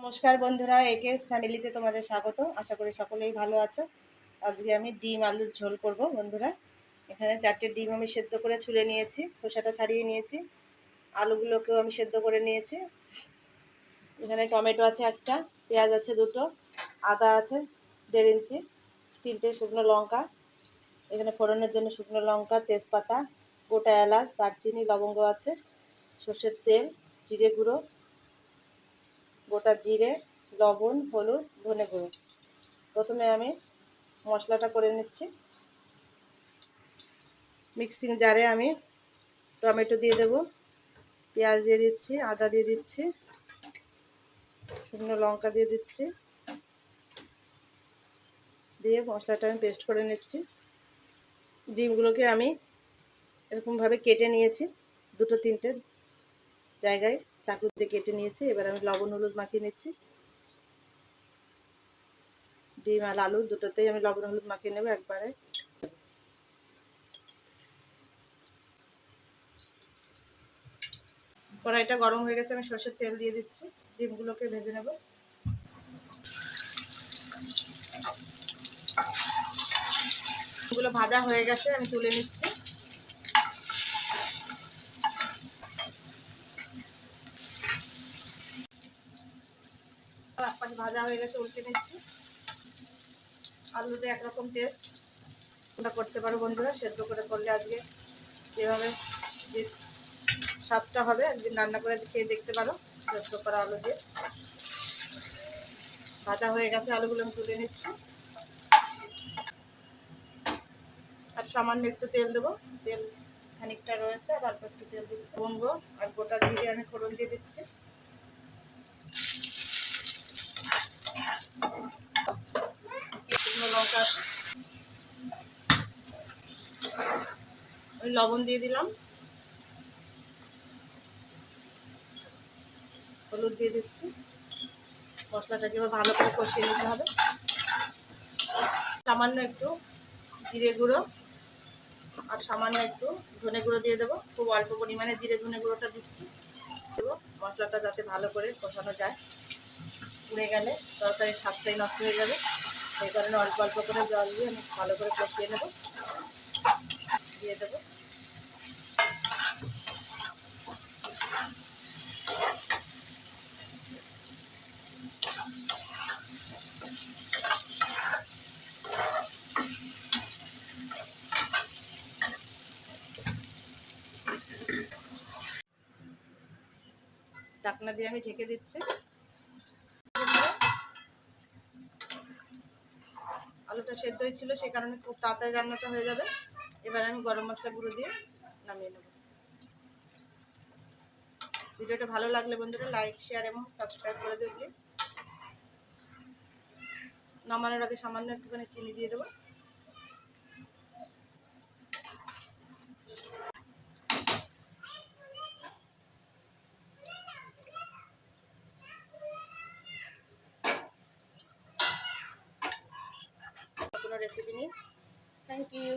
নমস্কার বন্ধুরা, একেএস ফ্যামিলিতে তোমাদের স্বাগত। আশা করি সকলেই ভালো আছো। আজকে আমি ডিম আলুর ঝোল করব বন্ধুরা। এখানে 4টে ডিম আমি সেদ্ধ করে ছুলে নিয়েছি, খোসাটা ছাড়িয়ে নিয়েছি। আলুগুলোকেও আমি সেদ্ধ করে নিয়েছি। এখানে টমেটো আছে একটা, পেঁয়াজ আছে দুটো, আদা আছে 1.5 ইঞ্চি, 3টে শুকনো লঙ্কা। এখানে ফোড়নের জন্য শুকনো লঙ্কা, তেজপাতা, গোটা এলাচ, দারচিনি, লবঙ্গ আছে, সর্ষের তেল, জিরে গুঁড়ো, গোটা জিরে, লবণ, হলুদ, ধনে গুঁড়ো। প্রথমে আমি মশলাটা করে নিচ্ছি। মিক্সিং জারে আমি টমেটো দিয়ে দেব, পেঁয়াজ দিয়ে দিচ্ছি, আদা দিয়ে দিচ্ছি, শুকনো লঙ্কা দিয়ে দিচ্ছি, দিয়ে মশলাটা আমি পেস্ট করে নিচ্ছি। ডিমগুলোকে আমি এরকমভাবে কেটে নিয়েছি, 2-3টে জায়গায় চাকু দিয়ে কেটে নিয়েছি। এবার আমি লবণ হলুদ মাখিয়ে নিচ্ছি। ডিম আর আলু দুটোতেই আমি লবণ হলুদ মাখিয়ে নেব একবারে। কড়াইটা গরম হয়ে গেছে, আমি সর্ষের তেল দিয়ে দিচ্ছি, ডিমগুলোকে ভেজে নেব। ডিমগুলো ভাজা হয়ে গেছে, আমি তুলে নিচ্ছি। এক পাশে ভাজা হয়ে গেছে, উল্টে নিচ্ছি। আলুতে একরকম টেস্ট তোমরা করতে পারো বন্ধুরা, সেদ্ধ করে করলে আজকে যেভাবে যে স্বাদটা হবে একদিন রান্না করে খেয়ে দেখতে পারো। সেদ্ধ করা আলু দিয়ে ভাজা হয়ে গেছে, আলুগুলো আমি তুলে নিচ্ছি। আর সামান্য একটু তেল দেবো, তেল খানিকটা রয়েছে, আর অল্প একটু তেল দিচ্ছি। লবঙ্গ আর গোটা জিরে আমি ফোড়ন দিয়ে দিচ্ছি। শুকনো লঙ্কা আমি লবণ দিয়ে দিলাম, হলুদ দিয়ে দিচ্ছি। মশলাটাকে এবার ভালো করে কষিয়ে নিতে হবে। সামান্য একটু জিরে গুঁড়ো আর সামান্য একটু ধনে গুঁড়ো দিয়ে দেবো। খুব অল্প পরিমাণে জিরে ধনে গুঁড়োটা দিচ্ছি দেবো, মশলাটা যাতে ভালো করে কষানো যায়। পুড়ে গেলে তরকারির স্বাদটাই নষ্ট হয়ে যাবে, সেই কারণে অল্প অল্প করে জল দিয়ে আমি ভালো করে কষিয়ে নেব। দিয়ে দেবো ঢাকনা দিয়ে আমি ঢেকে দিচ্ছি। আলুটা সেদ্ধ হয়েছিল, সে কারণে খুব তাড়াতাড়ি রান্নাটা হয়ে যাবে। এবার আমি গরম মশলা গুঁড়ো দিয়ে নামিয়ে নেব। ভিডিওটা ভালো লাগলে বন্ধুরা লাইক, শেয়ার এবং সাবস্ক্রাইব করে দিও প্লিজ। নামানোর আগে সামান্য একটুখানি চিনি দিয়ে দেবো। কোনো রেসিপি নিয়ে থ্যাংক ইউ।